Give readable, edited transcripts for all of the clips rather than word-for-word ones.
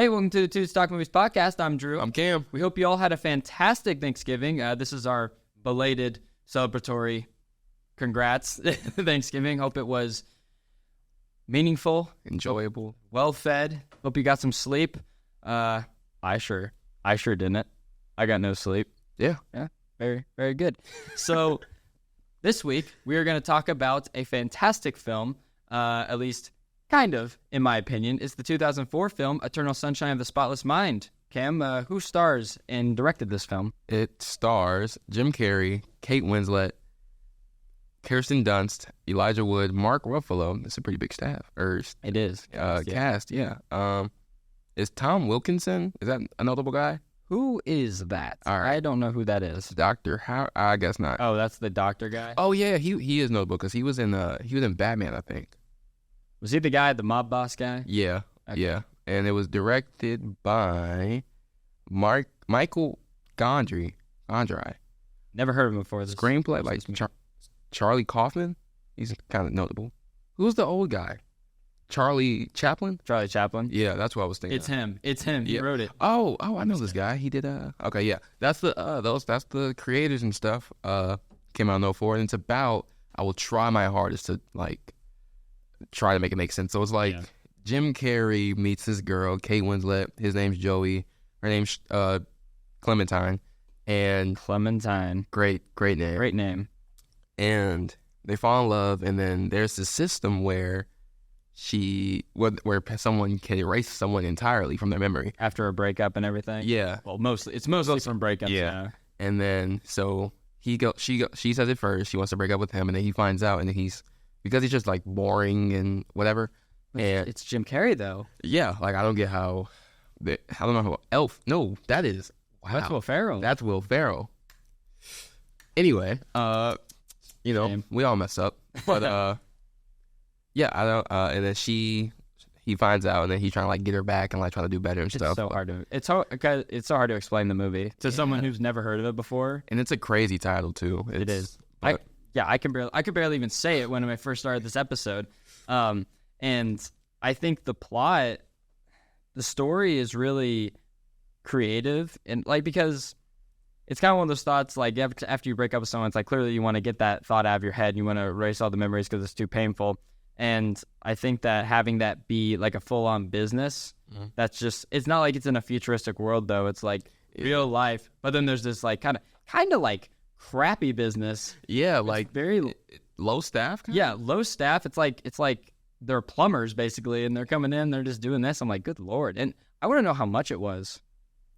Hey, welcome to the Two Stock Movies podcast. I'm Drew. I'm Cam. We hope you all had a fantastic Thanksgiving. This is our belated celebratory congrats Thanksgiving. Hope it was meaningful, Enjoyable, well fed. Hope you got some sleep. I sure didn't. I got no sleep. Yeah. Very, very good. So this week we are going to talk about a fantastic film, at least kind of, in my opinion. It's the 2004 film Eternal Sunshine of the Spotless Mind. Cam, who stars and directed this film? It stars Jim Carrey, Kate Winslet, Kirsten Dunst, Elijah Wood, Mark Ruffalo. It's a pretty big staff. It is. Cast, yeah. Is Tom Wilkinson? Is that a notable guy? Who is that? All right. I don't know who that is. Doctor How? I guess not. Oh, that's the doctor guy? Oh yeah, he is notable because he was in Batman, I think. Was he the guy, the mob boss guy? Yeah, Okay. yeah. And it was directed by Michael Gondry. Never heard of him before. Screenplay like Charlie Kaufman. He's kind of notable. Who's the old guy? Charlie Chaplin? Charlie Chaplin. Yeah, that's what I was thinking. It's him. He Yeah. wrote it. Oh, I know this guy. He did okay, yeah. That's the creators and stuff. Came out in 2004, and it's about, I will try my hardest to try to make it make sense. So it's like Jim Carrey meets this girl, Kate Winslet. His name's Joey. Her name's Clementine. And Clementine. great name. Great name. And they fall in love, and then there's this system where where someone can erase someone entirely from their memory After a breakup and everything? Yeah. Well, it's mostly from breakups. Yeah. And then so she says it first. She wants to break up with him, and then he finds out, and then because he's just like boring and whatever. And It's Jim Carrey though. yeah, like I don't get how. I don't know how Elf. No, that is wow. That's Will Ferrell. That's Will Ferrell. Anyway, Shame. we all mess up, but yeah, I don't. And then he finds out, and then he's trying to like get her back and like trying to do better and stuff. It's so hard to explain the movie to someone who's never heard of it before. And it's a crazy title too. It is. But, I could barely even say it when I first started this episode. And I think the story is really creative, and like, because it's kind of one of those thoughts, like after you break up with someone, it's like clearly you want to get that thought out of your head and you want to erase all the memories because it's too painful. And I think that having that be like a full-on business, that's just, it's not like it's in a futuristic world though. It's like real life. But then there's this like kind of like crappy business. yeah, It's like very low staff. Kinda? Yeah, low staff. It's like they're plumbers basically, and they're coming in, they're just doing this. I'm like, good Lord. And I want to know how much it was.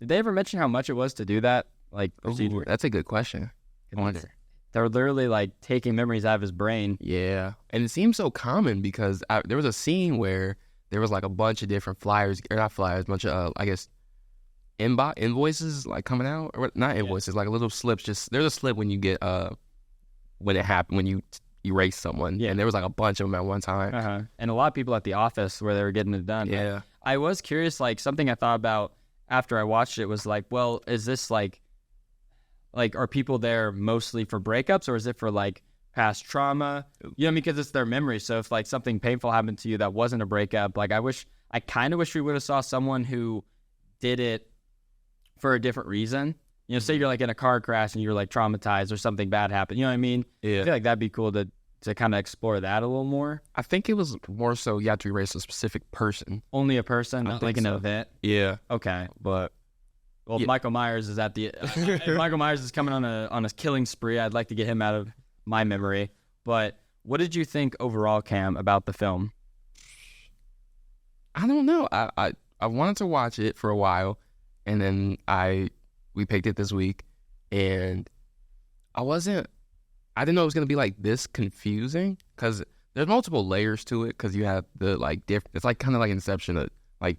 Did they ever mention how much it was to do that? Like, procedure? Ooh, that's a good question. I wonder. They're literally like taking memories out of his brain. Yeah, and it seems so common because there was a scene where there was like a bunch of different flyers, or not flyers, a bunch of I guess invoices like coming out, or not invoices, like a little slips. Just there's a slip when you get when it happened, when you erase someone, and there was like a bunch of them at one time. And a lot of people at the office where they were getting it done. Yeah, I was curious. Like, something I thought about after I watched it was like, well, is this like are people there mostly for breakups, or is it for like past trauma? You know, because it's their memory. So if like something painful happened to you that wasn't a breakup, like I kind of wish we would have saw someone who did it for a different reason. You know, say you're like in a car crash and you're like traumatized or something bad happened. You know what I mean? yeah. I feel like that'd be cool to kind of explore that a little more. I think it was more so you have to erase a specific person. Only a person, I not think like an so. event. Yeah, Okay. but Well, Yeah. Michael Myers is at the if Michael Myers is coming on a killing spree. I'd like to get him out of my memory. But what did you think overall, Cam, about the film? I don't know. I wanted to watch it for a while, and then we picked it this week, and I didn't know it was gonna be like this confusing because there's multiple layers to it. Because you have the like it's like kind of like Inception, like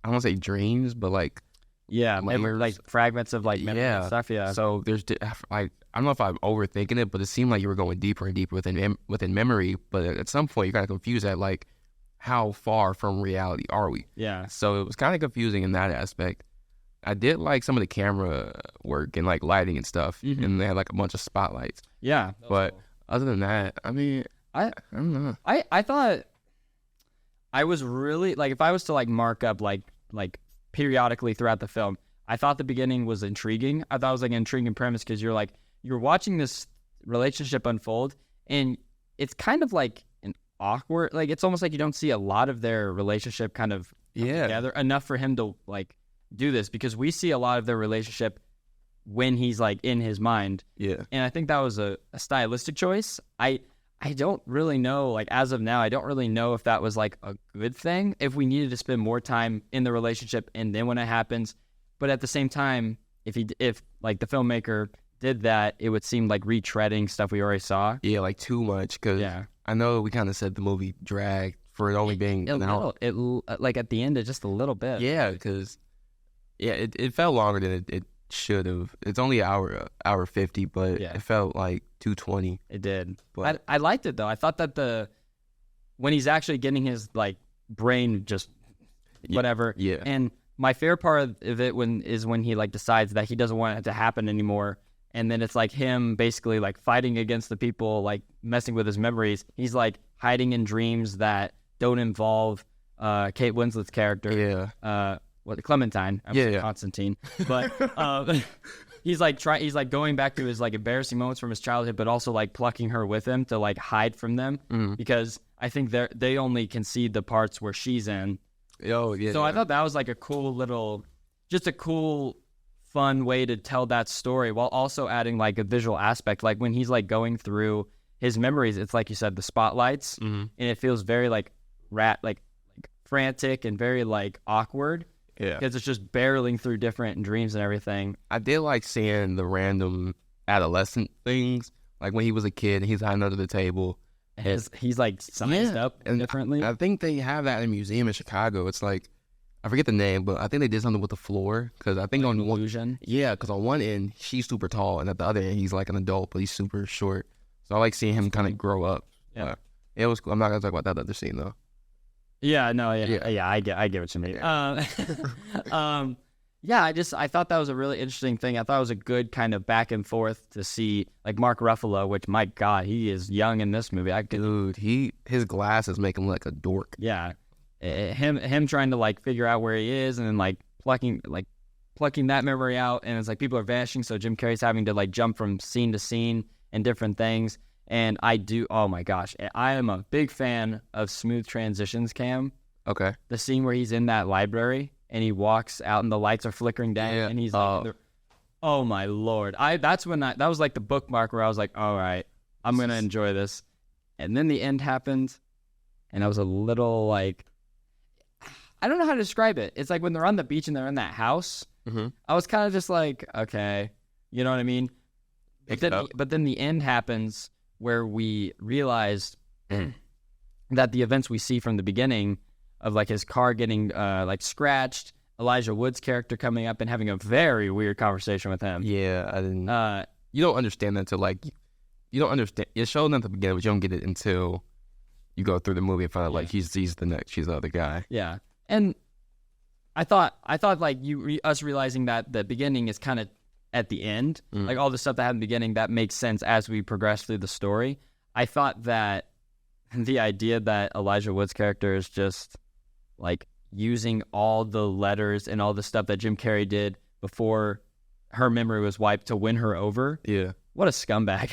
I don't want to say dreams, but like Like fragments of like memory and stuff. Yeah. So there's like I don't know if I'm overthinking it, but it seemed like you were going deeper and deeper within memory. But at some point, you're kind of confused at like how far from reality are we? Yeah. So it was kind of confusing in that aspect. I did like some of the camera work and like lighting and stuff, and they had like a bunch of spotlights. Yeah. But other than that, I mean, I don't know. I thought I was really like, if I was to like mark up like periodically throughout the film. I thought the beginning was intriguing. I thought it was like an intriguing premise because you're watching this relationship unfold, and it's kind of like an awkward, like it's almost like you don't see a lot of their relationship kind of come together enough for him to like do this, because we see a lot of their relationship when he's like in his mind. Yeah. And I think that was a stylistic choice. I don't really know, like as of now, I don't really know if that was like a good thing, if we needed to spend more time in the relationship and then when it happens. But at the same time, if like the filmmaker did that, it would seem like retreading stuff we already saw. Yeah, like too much, because I know we kind of said the movie dragged for it only being an hour. It like at the end, it just a little bit. Yeah, because it felt longer than it should have. It's only an hour 50, but it felt like 2:20. It did. But I liked it though. I thought that when he's actually getting his like brain just whatever. Yeah. And my favorite part of it is when he like decides that he doesn't want it to happen anymore. And then it's like him basically like fighting against the people, like messing with his memories. He's like hiding in dreams that don't involve Kate Winslet's character. Yeah. Clementine. Constantine. But he's like going back to his like embarrassing moments from his childhood, but also like plucking her with him to like hide from them, because I think they only can see the parts where she's in. Oh yeah. So I thought that was like a cool fun way to tell that story, while also adding like a visual aspect. Like when he's like going through his memories, it's like you said, the spotlights, and it feels very like like frantic and very like awkward. Yeah, because it's just barreling through different dreams and everything. I did like seeing the random adolescent things, like when he was a kid, he's hiding under the table. He's like sized up differently. I think they have that in a museum in Chicago. It's like, I forget the name, but I think they did something with the floor, because I think like on illusion. Because on one end she's super tall, and at the other end he's like an adult, but he's super short. So I like seeing him kind of grow up. Yeah, it was cool. I'm not gonna talk about that other scene though. Yeah, no, yeah, I get what you mean. I thought that was a really interesting thing. I thought it was a good kind of back and forth to see, like Mark Ruffalo, which my God, he is young in this movie. Dude, his glasses make him like a dork. Yeah, him trying to like figure out where he is, and then like plucking that memory out, and it's like people are vanishing, so Jim Carrey's having to like jump from scene to scene and different things. And oh my gosh, I am a big fan of smooth transitions, Cam. Okay. The scene where he's in that library and he walks out and the lights are flickering down, and he's like, oh my Lord. That was like the bookmark where I was like, all right, I'm going to enjoy this. And then the end happened, and I was a little like, I don't know how to describe it. It's like when they're on the beach and they're in that house, I was kind of just like, okay, you know what I mean? But then the end happens, where we realized that the events we see from the beginning of like his car getting like scratched, Elijah Wood's character coming up and having a very weird conversation with him. Yeah, I didn't. You don't understand that until like you don't understand. It's shown at the beginning, but you don't get it until you go through the movie and find out like he's the other guy. Yeah, and I thought like us realizing that the beginning is kind of at the end, like all the stuff that happened in the beginning, that makes sense as we progress through the story. I thought that the idea that Elijah Wood's character is just like using all the letters and all the stuff that Jim Carrey did before her memory was wiped to win her over. Yeah. What a scumbag.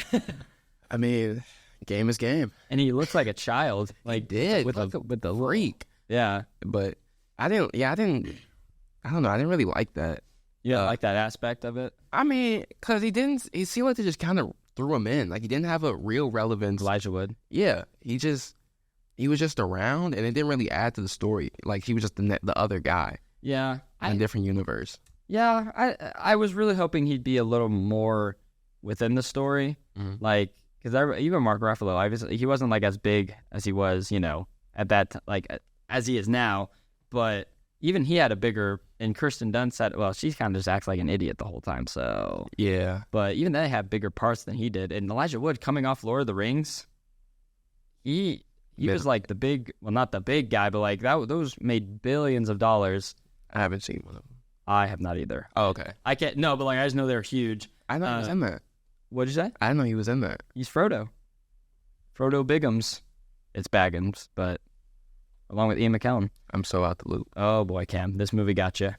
I mean, game is game. And he looks like a child. Like with the freak. Yeah. But I don't know. I didn't really like that. Yeah, like that aspect of it. I mean, because he seemed like they just kind of threw him in. Like he didn't have a real relevance. Elijah Wood. Yeah, he was just around, and it didn't really add to the story. Like he was just the other guy. Yeah, in a different universe. Yeah, I was really hoping he'd be a little more within the story, like because even Mark Ruffalo, obviously he wasn't like as big as he was, at that as he is now, but even he had a bigger. And Kirsten Dunst said, well, she kind of just acts like an idiot the whole time, so... Yeah. But even they had bigger parts than he did. And Elijah Wood, coming off Lord of the Rings, he was like the big... Well, not the big guy, but like those made billions of dollars. I haven't seen one of them. I have not either. Oh, okay. I can't... No, but like I just know they're huge. I know he was in that. What'd you say? I didn't know he was in that. He's Frodo. Frodo Biggums. It's Baggins, but... along with Ian McKellen. I'm so out the loop. Oh boy, Cam, this movie got you.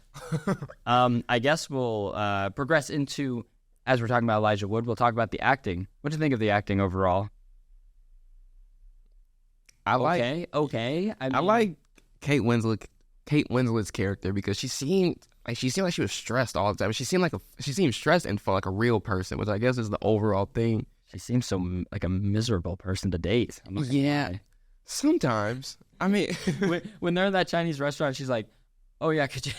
I guess we'll progress into, as we're talking about Elijah Wood, we'll talk about the acting. What do you think of the acting overall? I Okay. I like Kate Winslet's character because she seemed like she was stressed all the time. She seemed stressed and felt like a real person, which I guess is the overall thing. She seems so like a miserable person to date. Yeah, sometimes. I mean, when they're in that Chinese restaurant, she's like, "Oh yeah, could you?"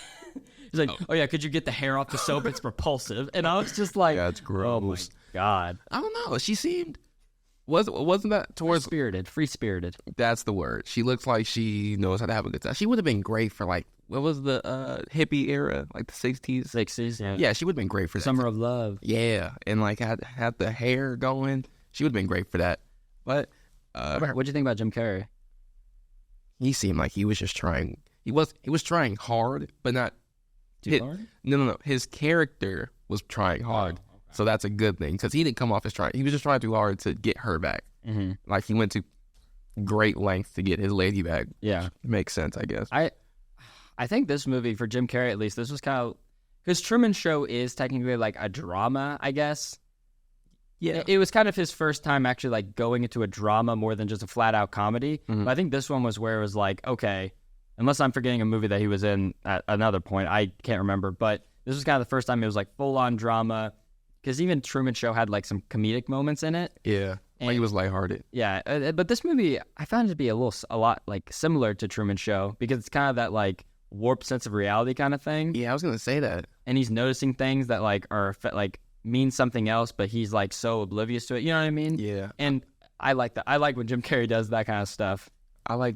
He's like, "Oh yeah, could you get the hair off the soap? It's repulsive." And I was just like, "That's gross." Oh my god. I don't know. She seemed wasn't that towards free spirited. That's the word. She looks like she knows how to have a good time. She would have been great for like what was the hippie era, like the 60s. Yeah. Yeah, she would have been great for Summer of Love. Yeah, and like had the hair going. She would have been great for that. But what'd you think about Jim Carrey? He seemed like he was just trying. He was trying hard, but not too hard. No. His character was trying hard. Oh, okay. So that's a good thing because he didn't come off as trying. He was just trying too hard to get her back. Mm-hmm. Like he went to great lengths to get his lady back. Yeah, makes sense, I guess. I think this movie, for Jim Carrey at least, this was kind of because Truman Show is technically like a drama, I guess. Yeah, it was kind of his first time actually like going into a drama more than just a flat out comedy. Mm-hmm. But I think this one was where it was like, okay, unless I'm forgetting a movie that he was in at another point, I can't remember. But this was kind of the first time it was like full on drama, because even Truman Show had like some comedic moments in it. Yeah, like he was lighthearted. Yeah, but this movie I found it to be a lot like similar to Truman Show because it's kind of that like warped sense of reality kind of thing. Yeah, I was gonna say that. And he's noticing things that like are like mean something else, but he's like so oblivious to it. You know what I mean? Yeah. And I like that. I like when Jim Carrey does that kind of stuff. I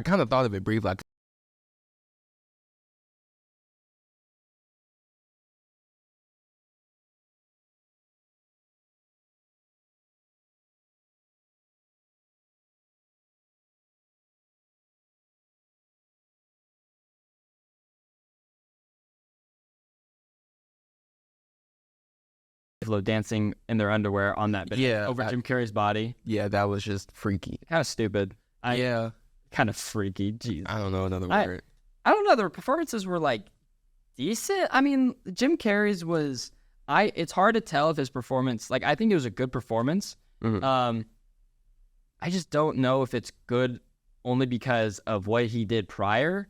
kind of thought of it briefly. Like, Dancing in their underwear on that bit over Jim Carrey's body. Yeah, that was just freaky. Kind of stupid. Kind of freaky. Jeez. I don't know another word. I don't know. The performances were like decent. I mean, Jim Carrey's was. It's hard to tell if his performance. Like, I think it was a good performance. Mm-hmm. I just don't know if it's good only because of what he did prior.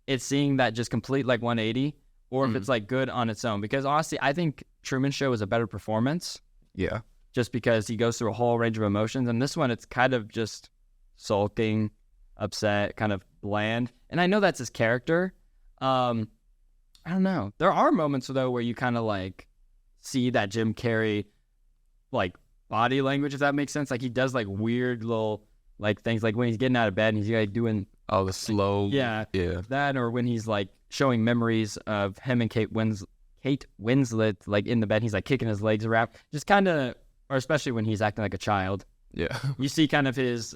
It's seeing that just complete like 180, or if it's like good on its own. Because honestly, I think Truman Show is a better performance. Yeah. Just because he goes through a whole range of emotions. And this one, it's kind of just sulking, upset, kind of bland. And I know that's his character. I don't know. There are moments, though, where you kind of like see that Jim Carrey, like, body language, if that makes sense. Like, he does like weird little like things, like when he's getting out of bed and he's like doing the slow. Yeah. That, or when he's like showing memories of him and Kate Winslet like in the bed, he's like kicking his legs around, just kind of, or especially when he's acting like a child. Yeah. You see kind of his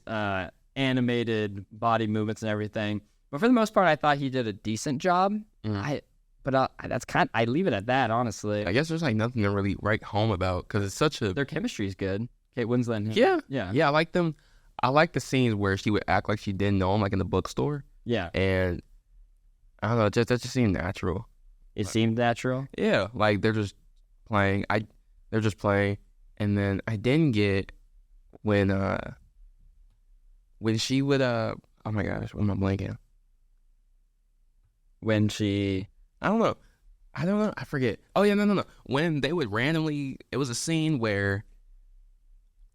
animated body movements and everything. But for the most part, I thought he did a decent job. I leave it at that, honestly. I guess there's like nothing to really write home about because it's such a. Their chemistry is good. Kate Winslet and him. Yeah. I like them. I like the scenes where she would act like she didn't know him, like in the bookstore. Yeah. And I don't know, that just seemed natural. It seemed natural. Yeah, like they're just playing. And then I didn't get when she would oh my gosh, what am I blanking? When she, I don't know, I forget. Oh yeah, no. When they would randomly, it was a scene where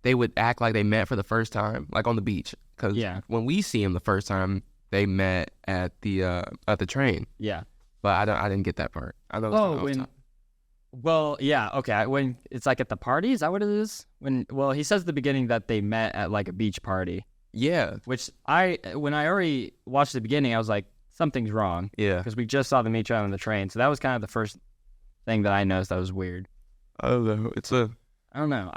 they would act like they met for the first time, like on the beach. Because when we see them the first time, they met at the train. Yeah. But I didn't get that part. I know. Well, yeah, okay. When it's like at the party, is that what it is? He says at the beginning that they met at like a beach party. Yeah. Which when I already watched the beginning, I was like, something's wrong. Yeah. Because we just saw them meet each other on the train. So that was kind of the first thing that I noticed that was weird. I don't know. I don't know.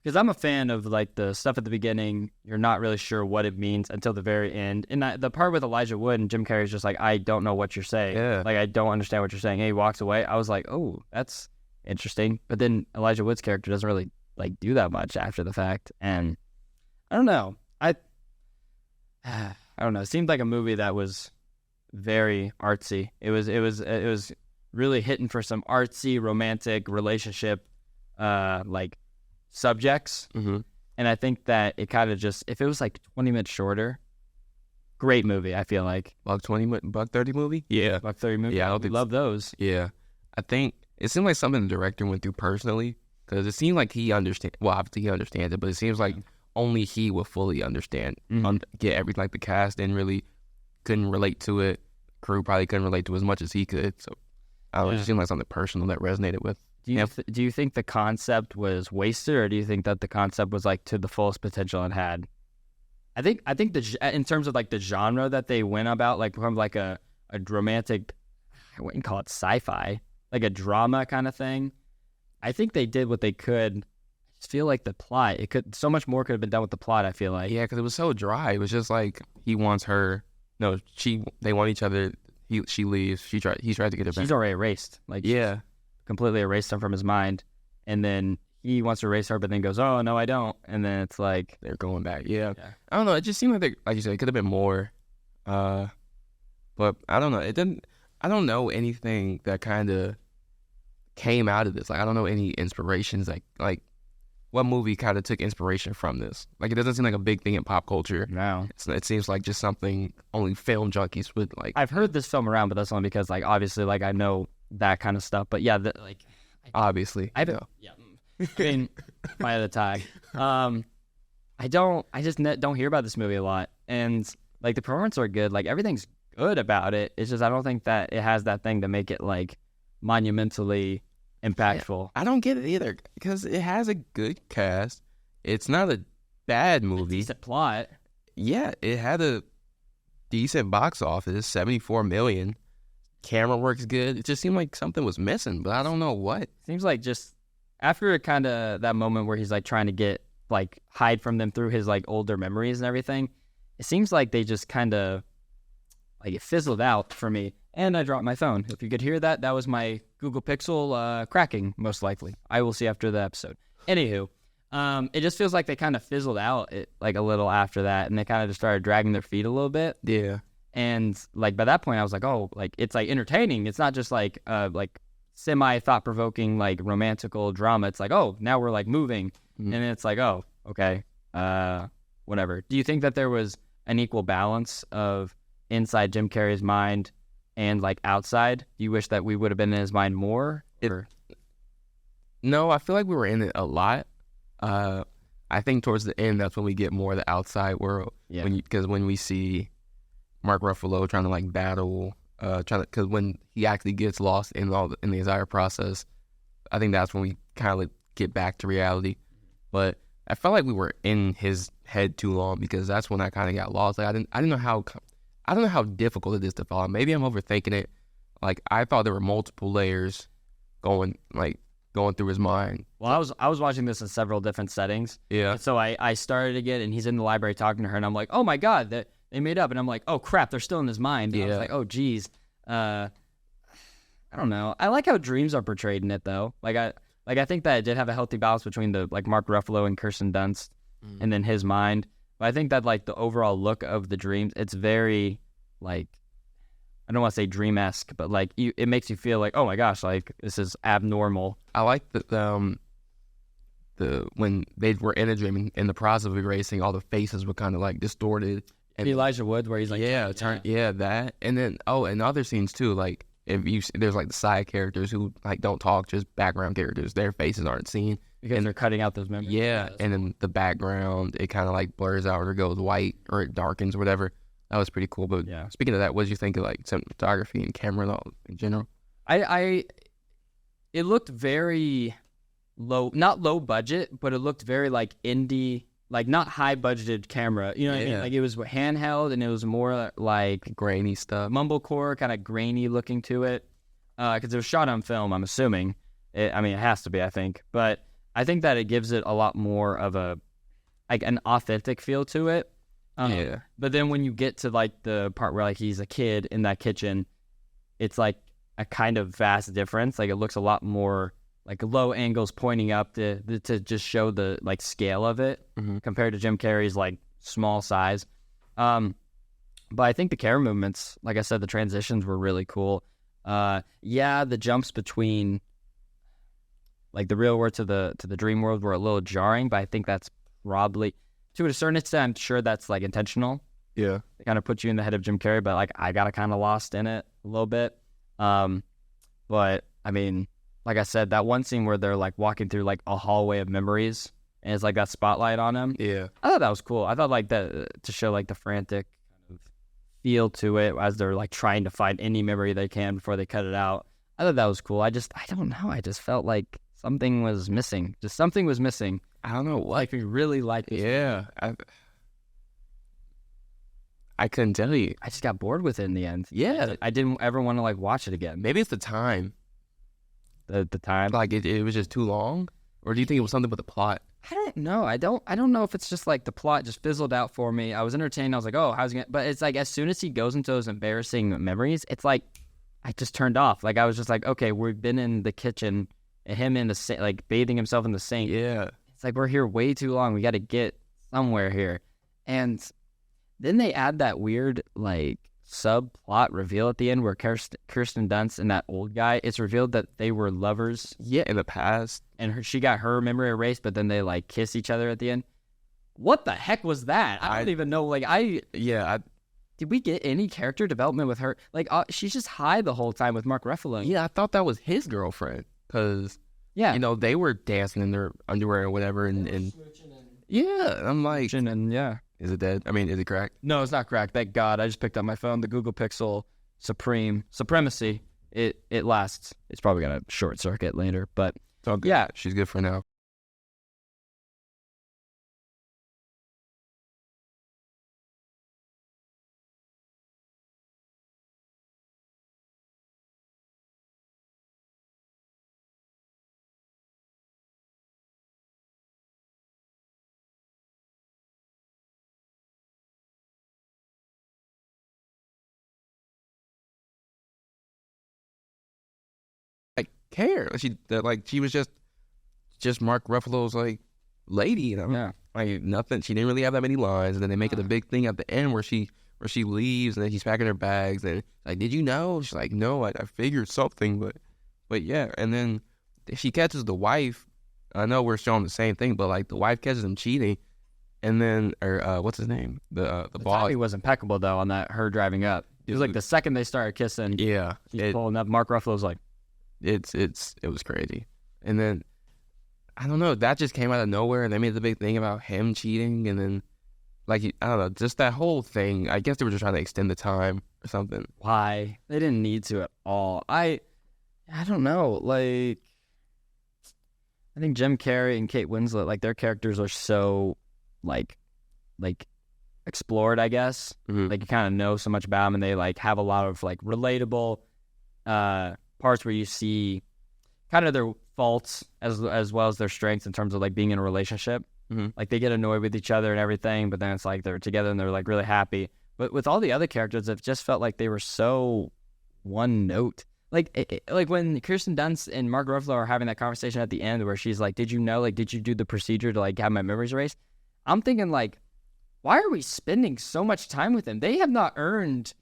Because I'm a fan of like the stuff at the beginning, you're not really sure what it means until the very end. And the part with Elijah Wood and Jim Carrey is just like, I don't know what you're saying. Yeah. Like, I don't understand what you're saying. And he walks away. I was like, oh, that's interesting. But then Elijah Wood's character doesn't really like do that much after the fact. And I don't know. I don't know. It seemed like a movie that was very artsy. It was really hitting for some artsy romantic relationship like subjects. Mm-hmm. And I think that it kind of just, if it was like 20 minutes shorter, great movie. I feel like $1:30 movie. Yeah, $1:30 movie. yeah. I don't think Love those. Yeah, I think it seemed like something the director went through personally, because it seemed like he understand. Well, obviously he understands it, but it seems like only he would fully understand, get everything. Like the cast couldn't relate to it. Crew probably couldn't relate to it as much as he could. So I don't know, it just seemed like something personal that resonated with. Do you think the concept was wasted, or do you think that the concept was like to the fullest potential it had? I think in terms of like the genre that they went about, like from like a romantic, I wouldn't call it sci-fi, like a drama kind of thing. I think they did what they could. I just feel like the plot, so much more could have been done with the plot. I feel like because it was so dry. It was just like he wants her. No, they want each other. She leaves. He tried to get her back. She's already erased. Like completely erased him from his mind, and then he wants to erase her, but then goes, "Oh no, I don't." And then it's like they're going back. Yeah. I don't know. It just seemed like like you said, it could have been more. But I don't know. It didn't. I don't know anything that kind of came out of this. Like I don't know any inspirations. Like what movie kind of took inspiration from this? Like it doesn't seem like a big thing in pop culture. No, it seems like just something only film junkies would like. I've heard this film around, but that's only because like obviously like I know that kind of stuff. But yeah, obviously I mean, my other tag. I just don't hear about this movie a lot, and like the performances are good. Like everything's good about it. It's just I don't think that it has that thing to make it like monumentally impactful. I don't get it either, because it has a good cast. It's not a bad movie. Decent plot. Yeah, it had a decent box office, 74 million. Camera works good. It just seemed like something was missing, but I don't know what. Seems like just after kind of that moment where he's like trying to hide from them through his like older memories and everything, it seems like they just kind of like it fizzled out for me. And I dropped my phone. If you could hear that, that was my Google Pixel cracking, most likely. I will see after the episode. Anywho, it just feels like they kind of fizzled out like a little after that, and they kind of just started dragging their feet a little bit. Yeah. And like by that point, I was like, oh, like it's like entertaining. It's not just like semi thought provoking like romantical drama. It's like, oh, now we're like moving, and it's like, oh, okay, whatever. Do you think that there was an equal balance of inside Jim Carrey's mind and like outside? Do you wish that we would have been in his mind more? No, I feel like we were in it a lot. I think towards the end, that's when we get more of the outside world. Yeah. Because when we see Mark Ruffalo trying to like battle, because when he actually gets lost in the entire process, I think that's when we kind of like get back to reality. But I felt like we were in his head too long, because that's when I kind of got lost. Like I didn't know how difficult it is to follow. Maybe I'm overthinking it. Like I thought there were multiple layers going through his mind. Well, I was watching this in several different settings. Yeah. And so I started again, and he's in the library talking to her, and I'm like, oh my god, they made up, and I'm like, oh crap, they're still in his mind. Yeah. I was like, oh geez, I don't know. I like how dreams are portrayed in it though. I think that it did have a healthy balance between the like Mark Ruffalo and Kirsten Dunst, and then his mind. But I think that like the overall look of the dreams, it's very like, I don't want to say dream-esque, but like it makes you feel like, oh my gosh, like this is abnormal. I like the when they were in a dream, in the process of erasing, all the faces were kind of like distorted. And Elijah Wood, where he's like, that, and then and other scenes too. Like there's like the side characters who like don't talk, just background characters. Their faces aren't seen because they're cutting out those memories. Yeah, and then the background, it kind of like blurs out or goes white or it darkens or whatever. That was pretty cool. But speaking of that, what did you think of like cinematography and camera in general? It looked very low, not low budget, but it looked very like indie, like not high budgeted camera. You know what I mean? Like it was handheld, and it was more like grainy stuff, mumblecore, kind of grainy looking to it. Because it was shot on film, I'm assuming. It has to be, I think. But I think that it gives it a lot more of a like an authentic feel to it. But then when you get to like the part where like he's a kid in that kitchen, it's like a kind of vast difference. Like it looks a lot more like low angles pointing up to just show the like scale of it compared to Jim Carrey's like small size. But I think the camera movements, like I said, the transitions were really cool. Yeah, the jumps between like the real world to the dream world were a little jarring, but I think that's probably to a certain extent. I'm sure that's like intentional. Yeah. They kind of put you in the head of Jim Carrey, but like I got kind of lost in it a little bit. But I mean, like I said, that one scene where they're like walking through like a hallway of memories and it's like that spotlight on him. Yeah. I thought that was cool. I thought like that to show like the frantic kind of feel to it as they're like trying to find any memory they can before they cut it out. I thought that was cool. I don't know. I just felt like something was missing. Just something was missing. I don't know what. Like we really liked it. Yeah. I couldn't tell you. I just got bored with it in the end. Yeah. I didn't ever want to like watch it again. Maybe it's the time. The time. Like it was just too long? Or do you think it was something with the plot? I don't know. I don't know if it's just like the plot just fizzled out for me. I was entertained. I was like, oh, how's it going? But it's like as soon as he goes into those embarrassing memories, it's like I just turned off. Like I was just like, okay, we've been in the kitchen and him in the like bathing himself in the sink. Yeah. It's like we're here way too long. We got to get somewhere here. And then they add that weird like subplot reveal at the end where Kirsten Dunst and that old guy, it's revealed that they were lovers. Yeah, in the past. And she got her memory erased, but then they like kiss each other at the end. What the heck was that? I don't even know. Like did we get any character development with her? Like she's just high the whole time with Mark Ruffalo. Yeah, I thought that was his girlfriend because they were dancing in their underwear or whatever, and yeah, I'm like, and yeah. Is it dead? I mean, is it cracked? No, it's not cracked. Thank God. I just picked up my phone. The Google Pixel Supremacy. It lasts. It's probably gonna short circuit later, but it's all good. Yeah, she's good for now. Care. She was just Mark Ruffalo's like lady, like nothing. She didn't really have that many lines, and then they make it a big thing at the end where she leaves and then she's packing her bags and like, did you know? She's like, no, I figured something, but yeah. And then she catches the wife. I know we're showing the same thing, but like the wife catches him cheating, and then what's his name? The boss. timing was impeccable though on that her driving up. It was like the second they started kissing. Yeah, she's pulling up. Mark Ruffalo's like. It was crazy. And then I don't know, that just came out of nowhere and they made the big thing about him cheating, and then like I don't know, just that whole thing. I guess they were just trying to extend the time or something. Why? They didn't need to at all. I don't know. Like I think Jim Carrey and Kate Winslet, like their characters are so like explored, I guess. Mm-hmm. Like you kind of know so much about them, and they like have a lot of like relatable parts where you see kind of their faults as well as their strengths in terms of like being in a relationship. Mm-hmm. Like they get annoyed with each other and everything, but then it's like they're together and they're like really happy. But with all the other characters, it just felt like they were so one note. Like like when Kirsten Dunst and Mark Ruffalo are having that conversation at the end where she's like, did you know, like, did you do the procedure to like have my memories erased? I'm thinking like, why are we spending so much time with them? They have not earned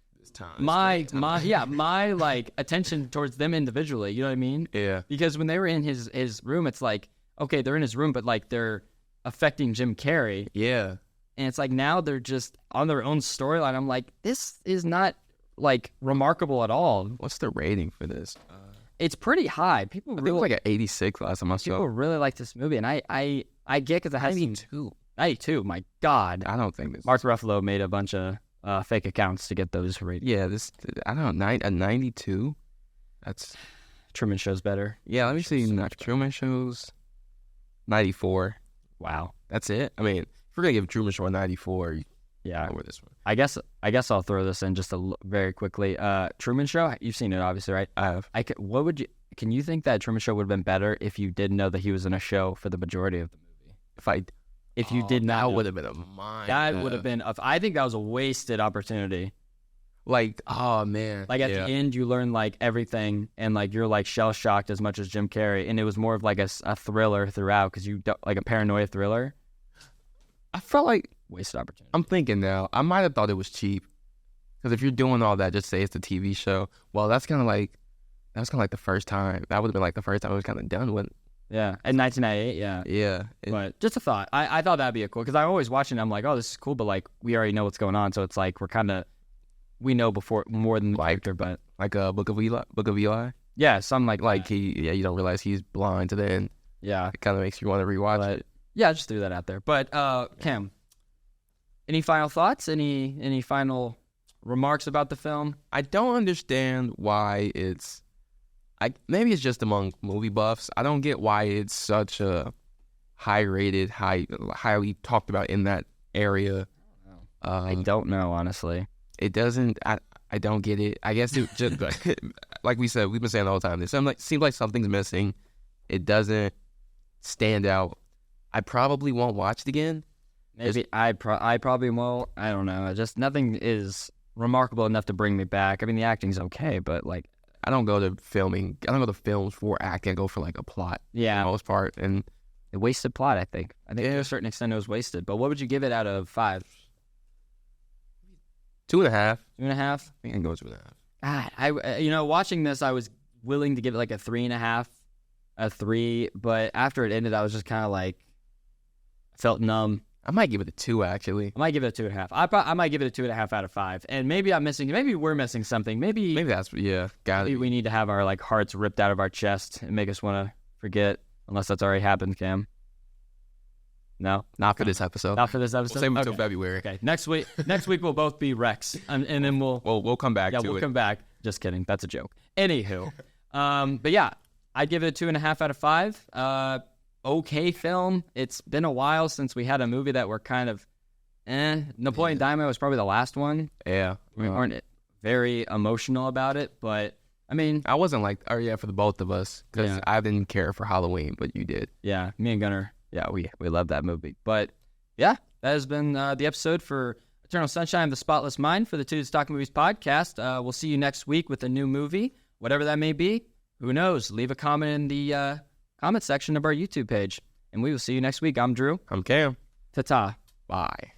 my like attention towards them individually. You know what I mean? Yeah. Because when they were in his room, it's like, okay, they're in his room, but like they're affecting Jim Carrey. Yeah. And it's like now they're just on their own storyline. I'm like, this is not like remarkable at all. What's the rating for this? It's pretty high. People really, it was like an 86 last time I saw. People really like this movie, and I get because it has 92. My God. I don't think this. Mark Ruffalo made a bunch of fake accounts to get those ratings. Yeah, I don't know, a 92. That's Truman Show's better. Yeah, let me see. Truman Show's 94. Wow, that's it. I mean, if we're gonna give Truman Show a 94, yeah, over this one. I guess I'll throw this in just very quickly. Truman Show, you've seen it obviously, right? I have. Can you think that Truman Show would have been better if you didn't know that he was in a show for the majority of the movie? If you did not, that would have been a mind. That would have been. I think that was a wasted opportunity. Like, oh man. Like at the end, you learn like everything, and like you're like shell shocked as much as Jim Carrey, and it was more of like a thriller throughout because you like a paranoia thriller. I felt like wasted opportunity. I'm thinking now, I might have thought it was cheap Because if you're doing all that, just say it's a TV show. Well, that's kind of like the first time. That would have been like the first time it was kind of done with. Yeah, in 1998, yeah. Yeah. But just a thought. I thought that'd be a cool, because I'm always watching it, I'm like, oh, this is cool, but like we already know what's going on, so it's like we know before more than the character, but like a Book of Eli. yeah, something like you don't realize he's blind to the end. Yeah. It kind of makes you want to rewatch it. Yeah, just threw that out there. But Cam, any final thoughts? Any final remarks about the film? I don't understand why maybe it's just among movie buffs. I don't get why it's such a highly talked about in that area. I don't know, honestly. It doesn't. I don't get it. I guess it just like we said, we've been saying the whole time. It seems like something's missing. It doesn't stand out. I probably won't watch it again. Maybe I probably won't. I don't know. Just nothing is remarkable enough to bring me back. I mean, the acting's okay, but like I don't go to films for acting. I go for like a plot. Yeah, for the most part, and a wasted plot. I think to a certain extent it was wasted. But what would you give it out of 5? 2.5. 2.5. I think I go 2.5. God, watching this, I was willing to give it like a 3.5, a 3, but after it ended, I was just kind of like, felt numb. I might give it a 2, actually. I might give it a 2.5. I might give it a 2.5 out of 5. And maybe we're missing something. Maybe that's, got it. We need to have our like hearts ripped out of our chest and make us want to forget, unless that's already happened, Cam. No, not for this episode. Not for this episode. We'll save it until February. Okay, next week we'll both be Wrex, and then we'll come back. Yeah, we'll come back. Just kidding. That's a joke. Anywho, but yeah, I'd give it a 2.5 out of 5. Okay film. It's been a while since we had a movie that were kind of, Napoleon Dynamite was probably the last one. Yeah, we weren't very emotional about it, but I mean, I wasn't like, for the both of us, because I didn't care for Halloween, but you did. Yeah, me and Gunnar. Yeah, we love that movie. But yeah, that has been the episode for Eternal Sunshine of the Spotless Mind for the Two Stock Movies podcast. We'll see you next week with a new movie, whatever that may be. Who knows? Leave a comment in the comment section of our YouTube page, and we will see you next week. I'm Drew. I'm Cam. Ta-ta. Bye.